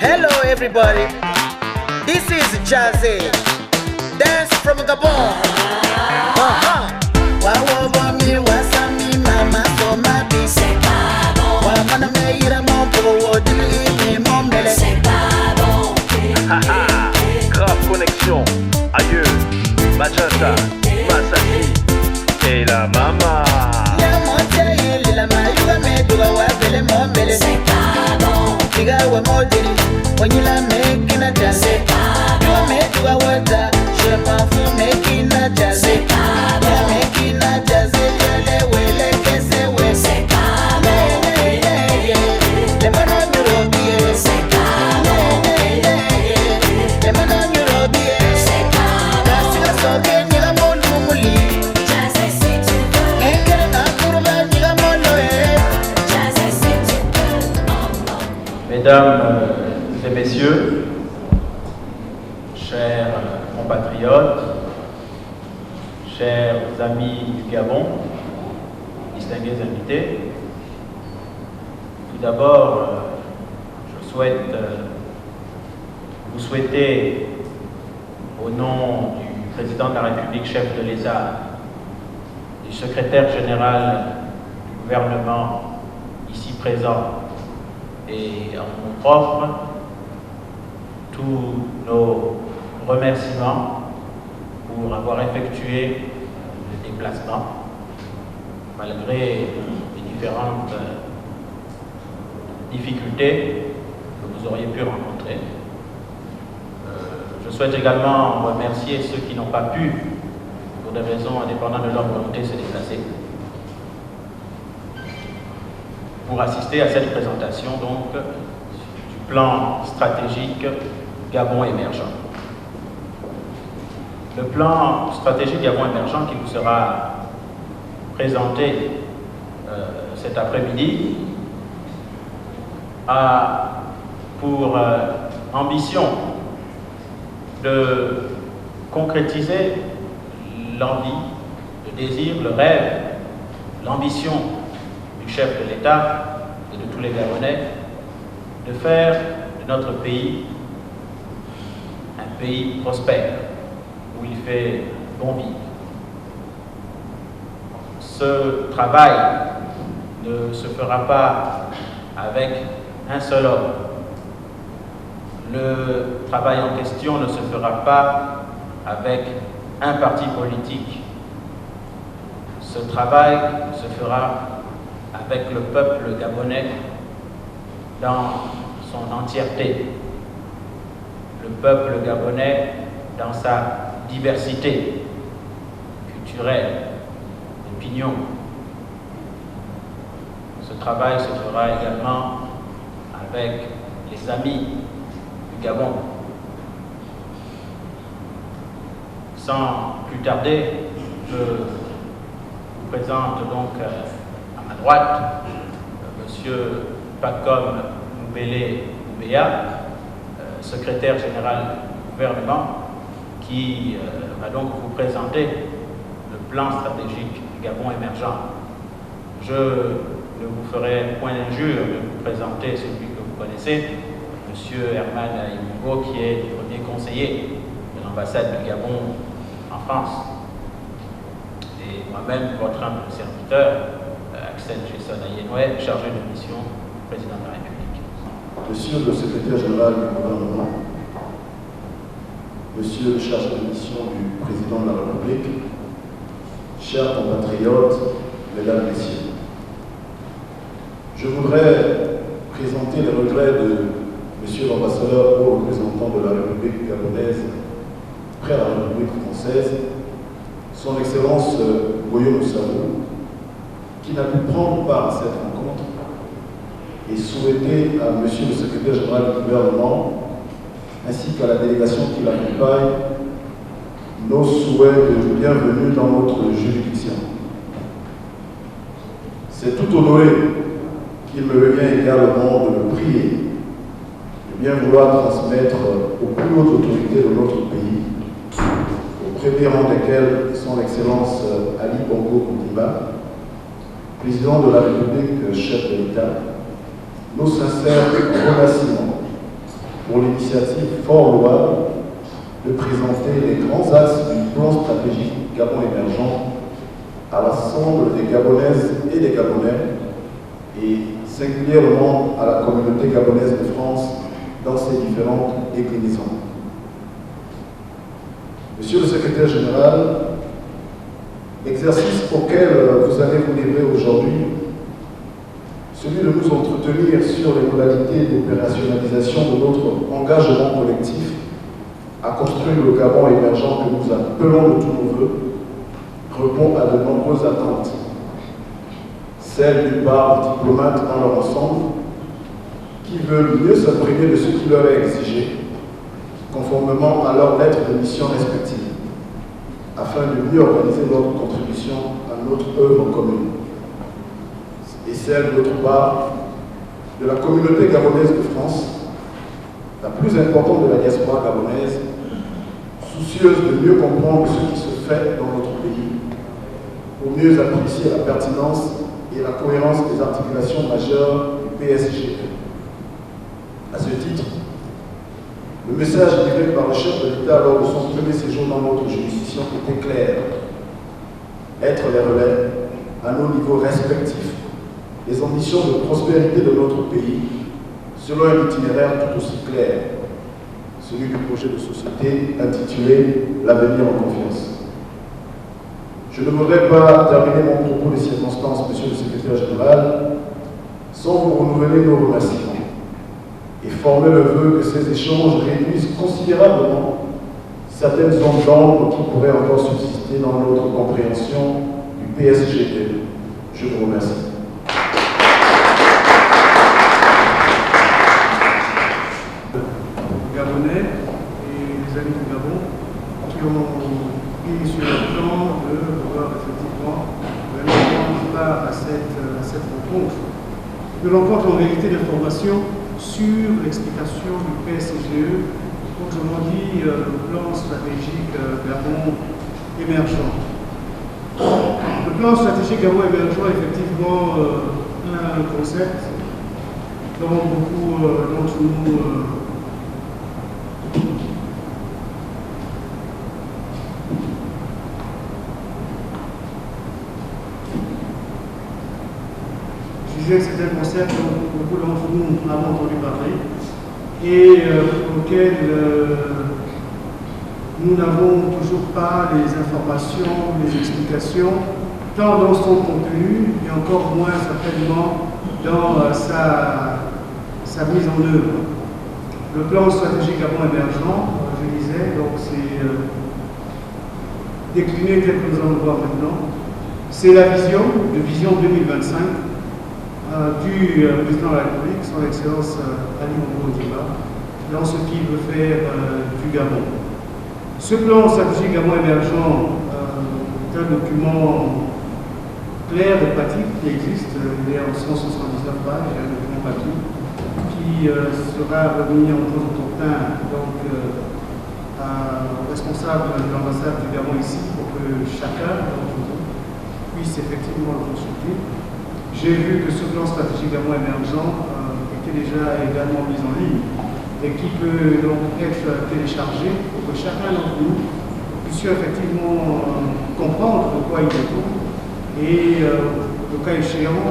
Hello everybody, this is Jazzy, dance from Gabon. Wawabami wasami mama somabi. C'est pas bon. Wamana meira mon powo dili mon bele. C'est pas bon. Haha, grave connexion. Aïeux, Magenta, Masaki et la mama. Yamonte lila mayuga meduga wa bele mon bele. C'est pas bon. Diga wa modiri, wanyila mekina jazz. C'est pas bon. Yo meduga wata, je m'en fous mekina jazz. C'est pas bon. Ya mekina jazz, jale wele kese we. C'est pas bon. Le mana nyurobie. C'est pas bon. Le mana nyurobie. C'est pas bon. Nasiga soke niga molu muli. Jazzy si tu veux. Engere na kuruba niga molo e. Jazzy si tu veux. Mesdames et messieurs, chers compatriotes, chers amis du Gabon, distingués invités, tout d'abord, je souhaite vous souhaiter, au nom du président de la République, chef de l'État, du secrétaire général du gouvernement ici présent, et en nom propre, tous nos remerciements pour avoir effectué le déplacement, malgré les différentes difficultés que vous auriez pu rencontrer. Je souhaite également remercier ceux qui n'ont pas pu, pour des raisons indépendantes de leur volonté, se déplacer, pour assister à cette présentation donc du plan stratégique Gabon émergent. Le plan stratégique Gabon émergent qui vous sera présenté cet après-midi a pour ambition de concrétiser l'envie, le désir, le rêve, l'ambition du chef de l'État et de tous les Gabonais de faire de notre pays un pays prospère où il fait bon vivre. Ce travail ne se fera pas avec un seul homme. Le travail en question ne se fera pas avec un parti politique. Ce travail se fera avec le peuple gabonais dans son entièreté. Le peuple gabonais dans sa diversité culturelle, d'opinion. Ce travail se fera également avec les amis du Gabon. Sans plus tarder, je vous présente donc à ma droite M. Pacom Mbele Oubéa, secrétaire général du gouvernement, qui va donc vous présenter le plan stratégique du Gabon émergent. Je ne vous ferai point d'injure de vous présenter celui que vous connaissez, M. Herman Imungo, qui est le premier conseiller de l'ambassade du Gabon en France. Et moi-même, votre humble serviteur, Axel Jason Ayenoué, chargé de mission du président de la République. Monsieur le secrétaire général du gouvernement, Monsieur le chargé de mission du président de la République, chers compatriotes, mesdames, messieurs, je voudrais présenter les regrets de Monsieur l'ambassadeur haut représentant de la République gabonaise près la République française, son Excellence Boyo Moussabou, qui n'a pu prendre part à cette rencontre, et souhaiter à Monsieur le secrétaire général du gouvernement ainsi qu'à la délégation qui l'accompagne nos souhaits de bienvenue dans notre juridiction. C'est tout honoré qu'il me revient également de le prier de bien vouloir transmettre aux plus hautes autorités de notre pays, au premier rang desquelles son Excellence Ali Bongo Ondimba, président de la République, chef de l'État, nos sincères remerciements pour l'initiative fort louable de présenter les grands axes du plan stratégique Gabon émergent à l'ensemble des Gabonaises et des Gabonais, et singulièrement à la communauté gabonaise de France dans ses différentes déclinaisons. Monsieur le secrétaire général, l'exercice auquel vous allez vous livrer aujourd'hui, celui de nous entretenir sur les modalités d'opérationnalisation de notre engagement collectif à construire le Gabon émergent que nous appelons de tous nos voeux, répond à de nombreuses attentes. Celles d'une part des diplomates dans leur ensemble, qui veulent mieux s'imprégner de ce qui leur est exigé, conformément à leurs lettres de mission respectives, afin de mieux organiser notre contribution à notre œuvre commune. Et celle, d'autre part, de la communauté gabonaise de France, la plus importante de la diaspora gabonaise, soucieuse de mieux comprendre ce qui se fait dans notre pays, pour mieux apprécier la pertinence et la cohérence des articulations majeures du PSG. À ce titre, le message livré par le chef de l'État lors de son premier séjour dans notre juridiction était clair. Être les relais, à nos niveaux respectifs, des ambitions de prospérité de notre pays, selon un itinéraire tout aussi clair, celui du projet de société intitulé « L'avenir en confiance ». Je ne voudrais pas terminer mon propos des circonstances, Monsieur le Secrétaire général, sans vous renouveler nos remerciements et former le vœu que ces échanges réduisent considérablement certaines zones d'ombre qui pourraient encore subsister dans notre compréhension du PSGT. Je vous remercie. Gabonais et les amis du Gabon qui ont pris sur le plan de pouvoir effectivement vraiment prendre part à cette rencontre. De rencontre en vérité d'informations sur l'explication du PSGE, autrement dit le plan stratégique Gabon émergent. Le plan stratégique Gabon émergent est effectivement un concept dont beaucoup d'entre nous c'est un concept dont beaucoup d'entre nous avons entendu parler et auquel nous n'avons toujours pas les informations, les explications, tant dans son contenu et encore moins certainement dans sa mise en œuvre. Le plan stratégique Gabon émergent, je disais, donc c'est décliné tel que nous allons le voir maintenant. C'est la vision 2025 du président de la République, son Excellence Ali Bongo Ondimba, dans ce qu'il veut faire du Gabon. Ce plan stratégique Gabon émergent est un document clair et pratique qui existe, il est en 179 pages, un document papier, qui sera remis en temps donc au responsable de l'ambassade du Gabon ici pour que chacun d'entre vous puisse effectivement le consulter. J'ai vu que ce plan stratégique Gabon émergent était déjà également mis en ligne et qui peut donc être téléchargé pour que chacun d'entre nous puisse effectivement comprendre de quoi il retourne et, le cas échéant,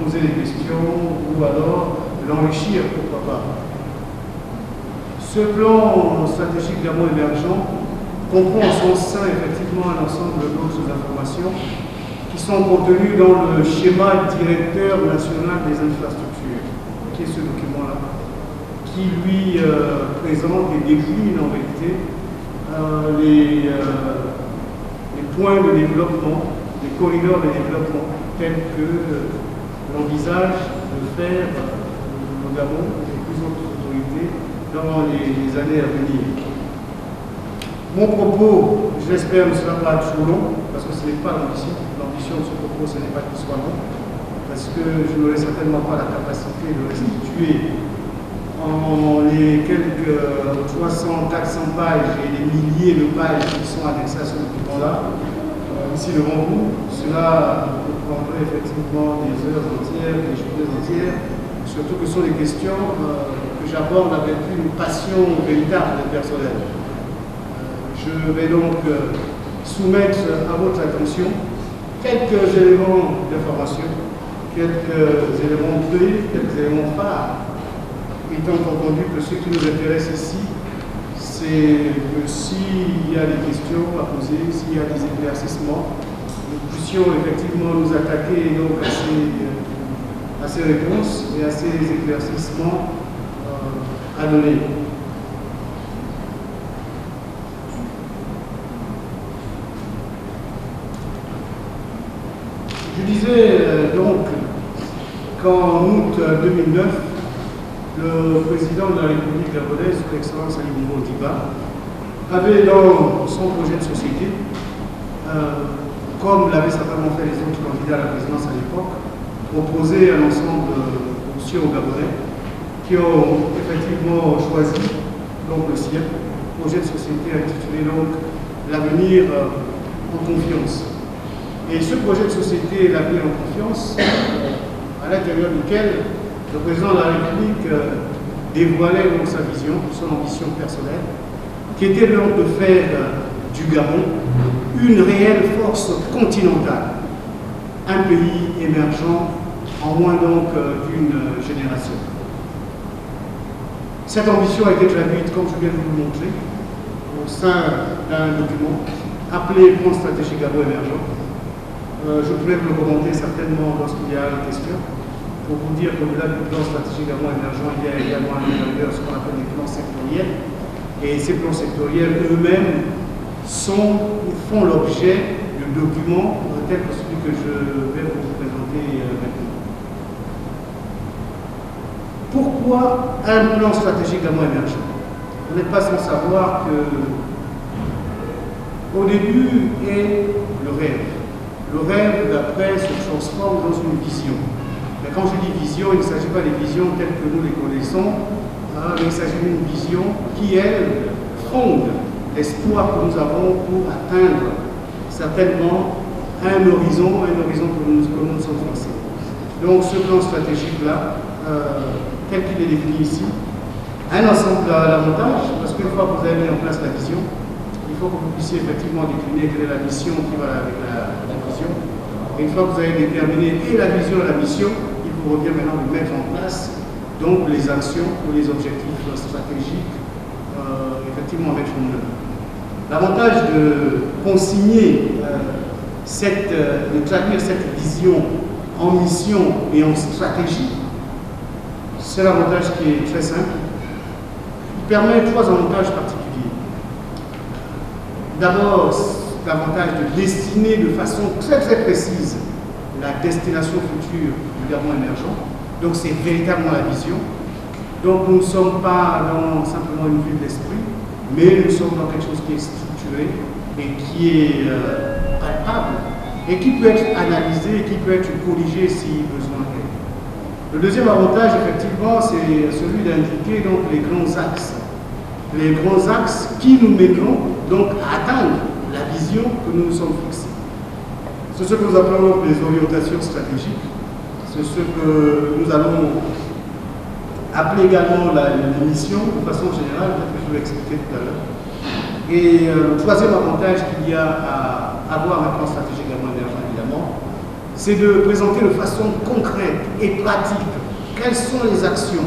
poser des questions ou alors l'enrichir, pourquoi pas. Ce plan stratégique Gabon émergent comprend en son sein effectivement un ensemble d'autres informations qui sont contenus dans le schéma directeur national des infrastructures, qui est ce document-là, qui lui présente et décline en réalité les points de développement, les corridors de développement, tels que l'envisage de faire le Gabon et les plus autres autorités dans les années à venir. Mon propos, j'espère, ne sera pas trop long, parce que ce n'est pas l'ambition. L'ambition de ce propos, ce n'est pas qu'il soit long, parce que je n'aurai certainement pas la capacité de restituer en les quelques 300, 400 pages et les milliers de pages qui sont annexées à ce document-là, ici devant vous. Cela prendrait effectivement des heures entières, des journées entières, surtout que ce sont des questions que j'aborde avec une passion véritable et personnelle. Je vais donc soumettre à votre attention quelques éléments d'information, quelques éléments clés, quelques éléments phares, étant entendu que ce qui nous intéresse ici, c'est que s'il y a des questions à poser, s'il y a des éclaircissements, nous puissions effectivement nous attaquer donc à ces réponses et à ces éclaircissements à donner. Je disais donc qu'en août 2009, le président de la République gabonaise, son Excellence Ali Bongo Ondimba, avait dans son projet de société, comme l'avaient certainement fait les autres candidats à la présidence à l'époque, proposé un ensemble d'options aux Gabonais qui ont effectivement choisi donc le sien, projet de société intitulé donc L'avenir en confiance. Et ce projet de société, L'avenir en confiance, à l'intérieur duquel le président de la République dévoilait donc sa vision, son ambition personnelle, qui était donc de faire du Gabon une réelle force continentale, un pays émergent en moins donc d'une génération. Cette ambition a été traduite, comme je viens de vous le montrer, au sein d'un document appelé Plan stratégique Gabon émergent. Je pourrais vous le commenter certainement lorsqu'il y a une question, pour vous dire qu'au-delà du plan stratégique Gabon émergent, il y a également à l'intérieur ce qu'on appelle des plans sectoriels. Et ces plans sectoriels eux-mêmes font l'objet de documents tels que celui que je vais vous présenter maintenant. Pourquoi un plan stratégique Gabon émergent? On n'est pas sans savoir que au début est le rêve. Le rêve, d'après, se transforme dans une vision. Mais quand je dis vision, il ne s'agit pas des visions telles que nous les connaissons, mais il s'agit d'une vision qui, elle, fonde l'espoir que nous avons pour atteindre certainement un horizon que nous nous sommes fixés. Donc ce plan stratégique-là, tel qu'il est défini ici, a un ensemble d'avantages, parce qu'une fois que vous avez mis en place la vision, il faut que vous puissiez effectivement décliner quelle est la mission qui va avec la vision. Et une fois que vous avez déterminé et la vision et la mission, il vous revient maintenant de mettre en place donc les actions ou les objectifs stratégiques effectivement à mettre en œuvre. L'avantage de consigner de traduire cette vision en mission et en stratégie, c'est l'avantage qui est très simple. Il permet trois avantages particuliers. D'abord, l'avantage de dessiner de façon très très précise la destination future du Gabon émergent. Donc c'est véritablement la vision. Donc nous ne sommes pas dans simplement une vue de l'esprit, mais nous sommes dans quelque chose qui est structuré et qui est palpable et qui peut être analysé, qui peut être corrigé si besoin est. Le deuxième avantage, effectivement, c'est celui d'indiquer donc les grands axes. Les grands axes qui nous mèneront donc à atteindre la vision que nous nous sommes fixés. C'est ce que nous appelons les orientations stratégiques. C'est ce que nous allons appeler également les missions de façon générale, peut-être que je vais expliquer tout à l'heure. Et le troisième avantage qu'il y a à avoir un plan stratégique émergent, évidemment, c'est de présenter de façon concrète et pratique quelles sont les actions,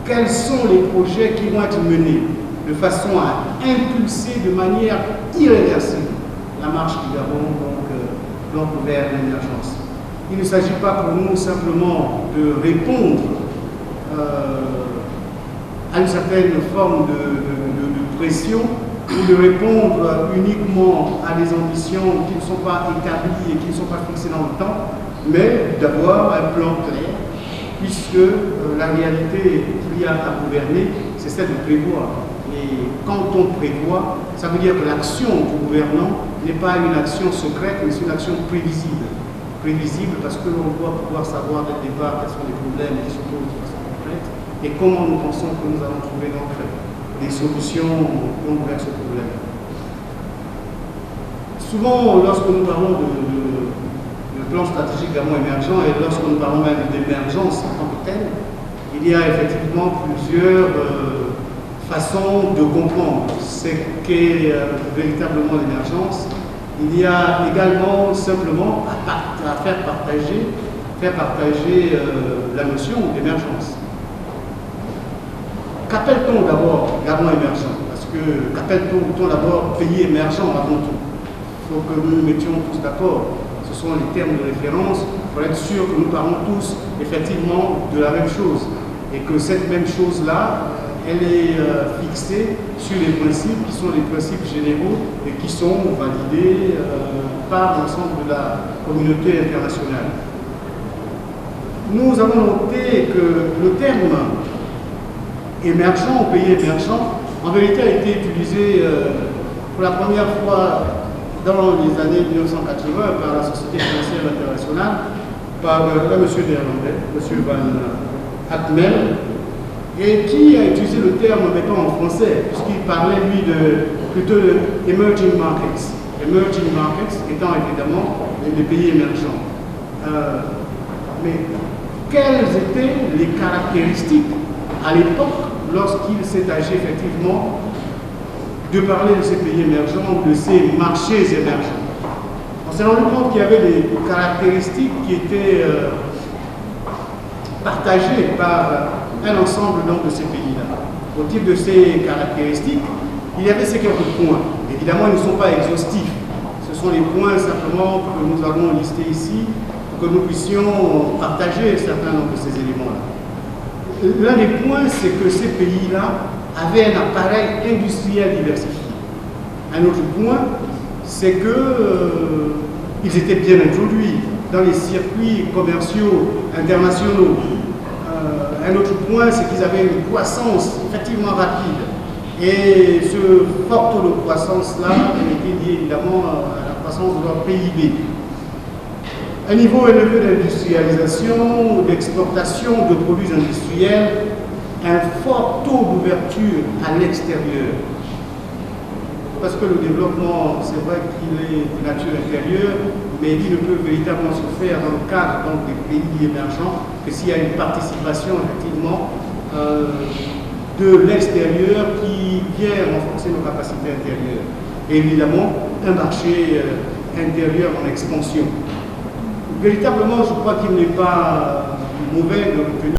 quels sont les projets qui vont être menés de façon à impulser de manière irréversible la marche du Gabon donc vers l'émergence. Il ne s'agit pas pour nous simplement de répondre à une certaine forme de pression ou de répondre uniquement à des ambitions qui ne sont pas établies et qui ne sont pas fixées dans le temps, mais d'avoir un plan clair, puisque la réalité qu'il y a à gouverner, c'est celle de prévoir. Et quand on prévoit, ça veut dire que l'action du gouvernant n'est pas une action secrète, mais c'est une action prévisible. Prévisible parce que l'on doit pouvoir savoir dès le départ quels sont les problèmes qui se posent de façon complète et comment nous pensons que nous allons trouver donc des solutions vers ce problème. Souvent, lorsque nous parlons de plan stratégique Gabon émergent et lorsque nous parlons même d'émergence en tant que telle, il y a effectivement plusieurs façons de comprendre ce qu'est véritablement l'émergence. Il y a également simplement à faire partager la notion d'émergence. Qu'appelle-t-on d'abord Gabon émergent? Parce que qu'appelle-t-on d'abord pays émergent avant tout? Il faut que nous nous mettions tous d'accord. Ce sont les termes de référence pour être sûr que nous parlons tous effectivement de la même chose et que cette même chose-là, elle est fixée sur les principes qui sont les principes généraux et qui sont validés par l'ensemble de la communauté internationale. Nous avons noté que le terme émergent ou pays émergent, en vérité, a été utilisé pour la première fois dans les années 1980 par la Société financière internationale, par un monsieur néerlandais, M. Van Atmel, et qui a utilisé le terme mettant en français, puisqu'il parlait, lui, plutôt de emerging markets. Emerging markets étant évidemment les pays émergents. Mais quelles étaient les caractéristiques à l'époque lorsqu'il s'est agi effectivement de parler de ces pays émergents ou de ces marchés émergents? On s'est rendu compte qu'il y avait des caractéristiques qui étaient partagées par un ensemble donc, de ces pays-là. Au titre de ces caractéristiques, il y avait ces quelques points. Évidemment, ils ne sont pas exhaustifs. Ce sont les points simplement que nous allons lister ici pour que nous puissions partager certains nombre de ces éléments-là. L'un des points, c'est que ces pays-là avaient un appareil industriel diversifié. Un autre point, c'est qu'ils étaient bien introduits dans les circuits commerciaux internationaux. Un autre point, c'est qu'ils avaient une croissance effectivement rapide. Et ce fort taux de croissance-là était lié évidemment à la croissance de leur PIB. Un niveau élevé d'industrialisation, d'exportation de produits industriels, un fort taux d'ouverture à l'extérieur. Parce que le développement, c'est vrai qu'il est de nature intérieure, mais il ne peut véritablement se faire dans le cadre donc, des pays émergents que s'il y a une participation effectivement de l'extérieur qui vient renforcer nos capacités intérieures. Et évidemment, un marché intérieur en expansion. Véritablement, je crois qu'il n'est pas mauvais de retenir